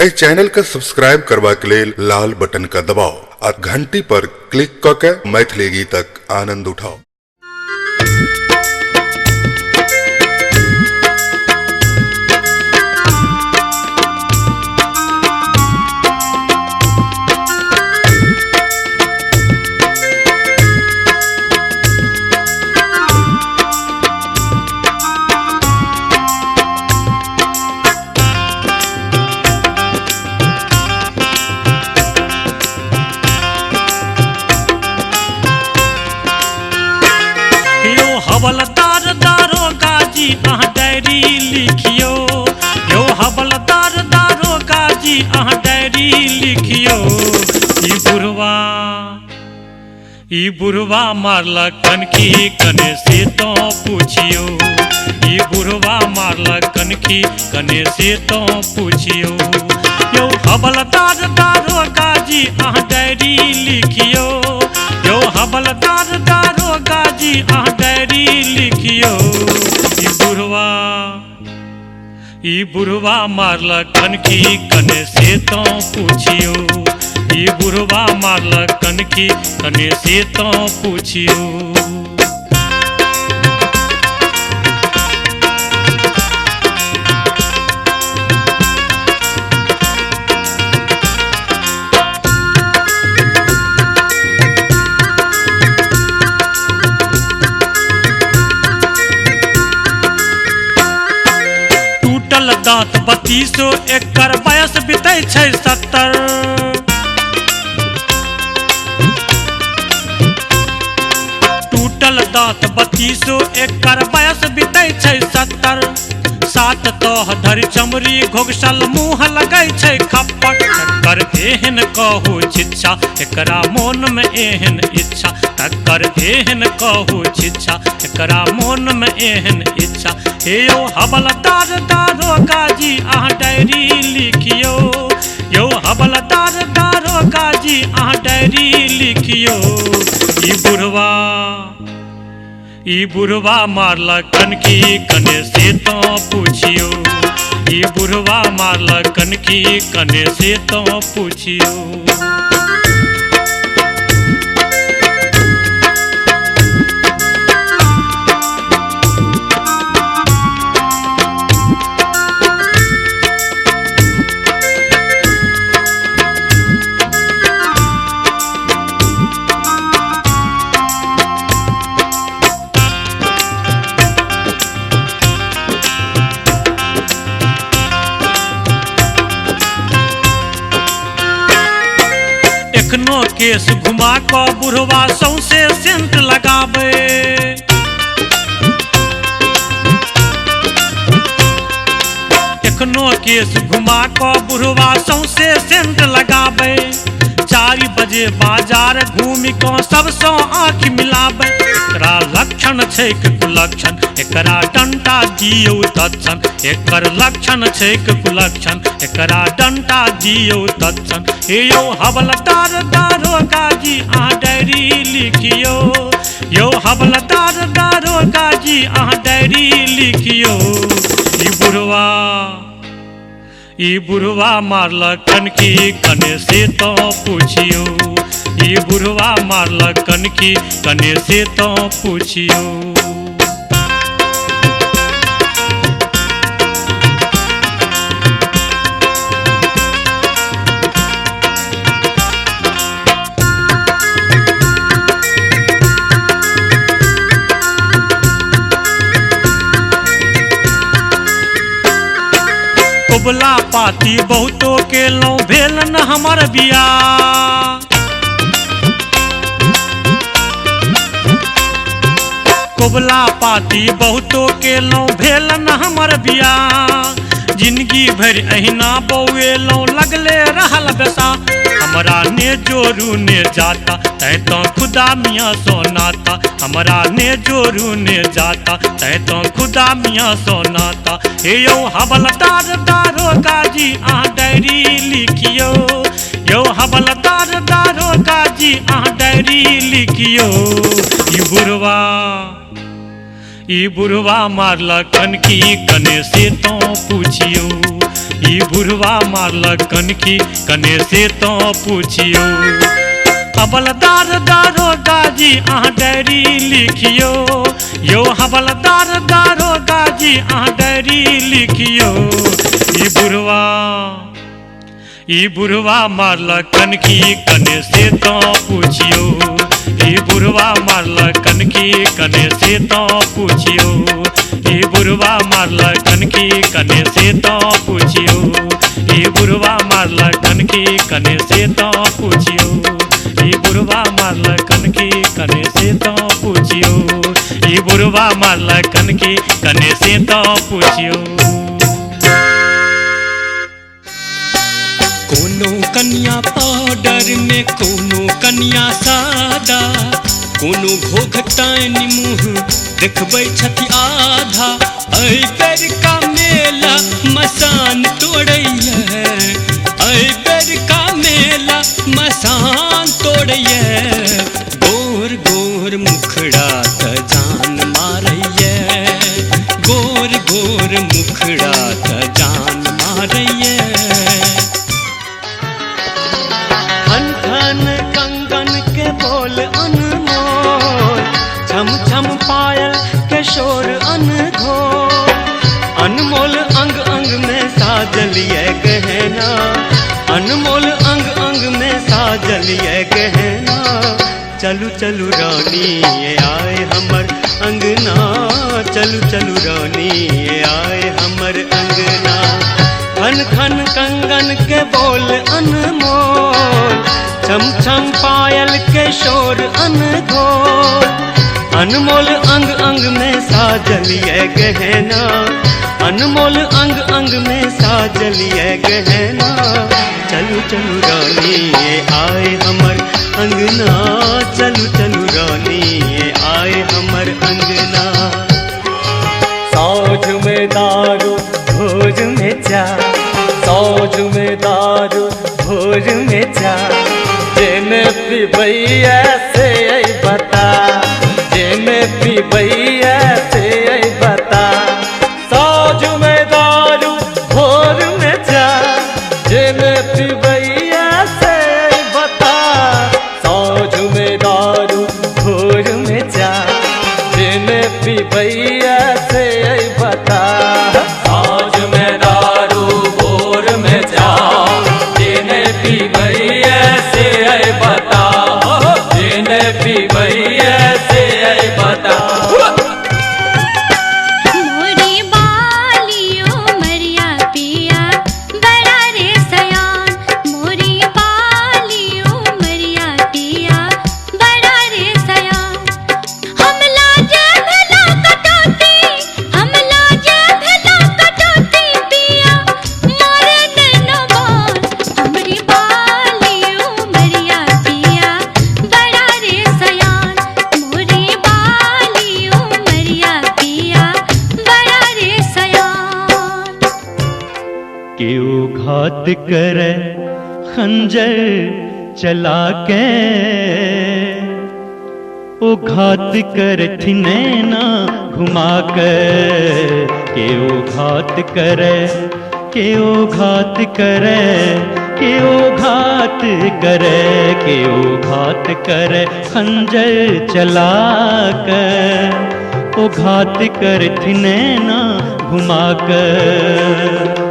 एहि चैनल के सब्सक्राइब करबा के लेल लाल बटन का दबाओ आ घंटी पर क्लिक क के मैथिली गीतक आनंद उठाओ। हवलदार दारोगा जी अहाँ डायरी लिखियो, यो हवलदार दारोगा जी अहाँ डायरी लिखियो। ई बुढ़वा मारलक कनखी कने से तो पूछियो, ई बुढ़वा मारलक कनखी कने से तो पूछियो। यो हवलदार दारोगा जी अहाँ डायरी लिखियो, यो हवलदार दारोगा जी अहाँ डायरी लिखियो। ई बुढ़वा मारलक कनखी कने से तो पूछियो, ई बुढ़वा मारलक कनखी कने से तो पूछियो। दांत 3200 एकर बयस बीतै छै 70। टूटल दांत 3200 एकर बयस बीतै छै 70। 7 तह धरि चमड़ी घोघसल मुँह लगै छै खप्पट। तकर एहन कहू छिच्छा एकरा मोन में एहन इच्छा, तकर एहन कहू छिच्छा एकरा मोन में एहन इच्छा। हे यो हवलदार दारोगा जी अहाँ डायरी लिखियो, यो हवलदार दारोगा जी अहाँ डायरी लिखियो। ई बुढ़वा मारलक कनखी कने से तो पूछियो, ई बुढ़वा मारलक कनखी कने से तो पूछियो। एखनो केस घुमा क बुढ़वा सौंसे सेंट लगाबे, एखनो केस घुमा क बुढ़वा सौंसे सेंट लगाबे। 4 बजे बाजार घूमि क सबसँ आँखि मिलाबे। एकरा लक्षण छैक कुलक्षण एकरा डंटा दियौ तत्क्षण, एकर लक्षण छैक कुलक्षण एकरा डंटा दियौ तत्क्षण। हे यो हवलदार दारोगा जी अहाँ डायरी लिखियो, यो हवलदार दारोगा जी अहाँ डायरी लिखियो। ई बुढ़वा मारलक कनखी कने से तो पूछियो, ई बुढ़वा मारलक कनखी कने से तो पूछियो। कुबला पाती बहुतो केलौं भेल न हमर बियाह। कुबला पाती बहुतो केलौं भेल न हमर बियाह। जिंदगी भरि अहिना बौएलौं लगले रहल बेसा। हमरा ने जोरू ने जाता तै तो खुदा मियाँ सोनाता, हमरा ने जोरू ने जाता तै तो खुदा मियाँ सोनाता। हे यो हवलदार दारोगा जी अहाँ डायरी लिखियो, यो हवलदार दारोगा जी अहाँ डायरी लिखियो। ई बुढ़वा मारलक कनखी कने से तो पूछियो, ई बुढ़वा मारल कनखी कने से तो पूछियो हवलदार दारोगा जी अहाँ डायरी लिखियो यो हवलदार दारोगा जी अहाँ डायरी लिखियो ई बुढ़वा मारल कनखी कने से तो पूछियो ई बुढ़वा मारल कनखी कने से तो पूछियो ई बुढ़वा मारल कनखी कने से तो पूछियो ई बुढ़वा मारल कनखी कने से तो पूछियो ई बुढ़वा मारल कनखी कने से तो पूछियो ई बुढ़वा मारल कनखी कने से तो पूछियो कोनो कन्या पाउडर में कोनो कन्या सादा कोनो घोघटाइन मुँह देखबै छथि आधा ऐ बेर का मेला मसान तोड़ैया ऐ बेर का मेला मसान तोड़ैया गोर गोर मुखड़ा त जान मारैया गोर गोर मुखड़ा त जान मारैया खन खन कंगन के बोल अनमोल छम छम पायल के शोर अनघोल अनमोल अंग अंग में साजल ये गहना अनमोल अंग अंग में साजल ये गहना चलू चलू रानी ये आए हमर अंगना चलू चलू रानी ये आए हमर अंगना खन खन कंगन के बोल अनमोल छम छम पायल के शोर अनघोल अनमोल अंग अंग में साजल ये गहना अनमोल अंग अंग में साजल ये गहना चलू चलू रानी ये आए हमर अंगना चलू चलू रानी ये आए हमर अंगना सौझ में दारू भोज में चा सौझ में दारू भोज में चा जेने पिबैया से आई बता जेने पिबैया से आई बता सौझ में दारू भोज में चा जेने पिबैया से आई बता सौझ में दारू भोज में चा जेने पिबैया से आई बता सौझ में दारू भोर में जा जेने पिबैया से आई बता जेने पिबैया से आई बता मोरी बालियो मरिया पिया बड़ा रे सयान मोरी बालियो मरिया पिया बड़ा रे सयान हम लाजे भला कटौती पिया मोरे नैनो बान हमरी बालियो मरिया पिया बड़ा रे सयान मोरी बालियो मरिया पिया बड़ा रे सयान केहू घात करे खंजर चला के ओ घात करथि नैना घुमा कर केहू घात करे केहू घात करे केहू घात करे केहू घात करे खंजर चला कर ओ घात करथि नैना घुमा कर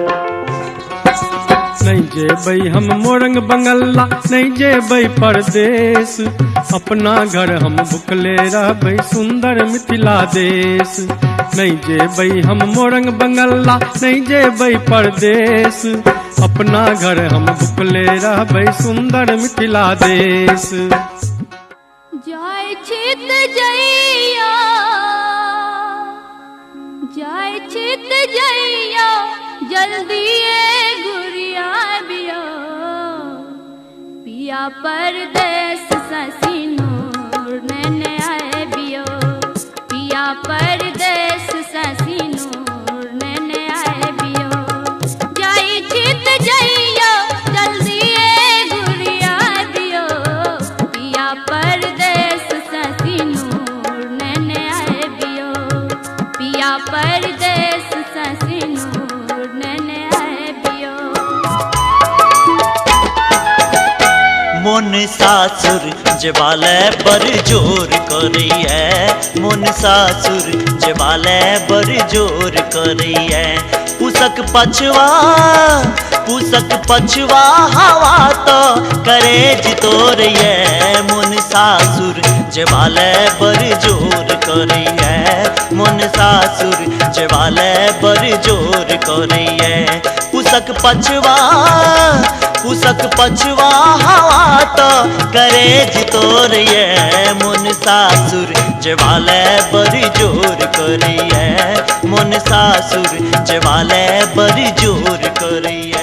नहीं जेबै हम मोरंग बंगल्ला नहीं जेबै परदेश अपना घर हम भुखले रहबै सुंदर मिथिला देश नहीं जेबै हम मोरंग बंगल्ला नहीं जेबै परदेश अपना घर हम भुखले रहबै सुंदर मिथिला देश जाय छित जइया जाय छित जइया जल्दी गुरिया बिया पिया परदेस ससीनूर नैने आए बियो पिया परदेस ससीनूर नैने आए बियो जाई छित जइया जल्दी गुरिया बियो पिया परदेस ससीनूर नैने आए बियो पिया परदेस ससीनूर नैने आए बियो मन सासुर जबाले बर जोर करिए मन सासुर जबाले बर जोर करिए पुसक पछवा हवा तो करे जितोरिए मन सासुर जबाले बर जोर करिए मन सासुर जबाले बर जोर करिए पुसक पछवा हवा तो करे जितोरिए मन सासुर जबाले बर जोर करिए मन सासुर जबाले बर जोर करिए।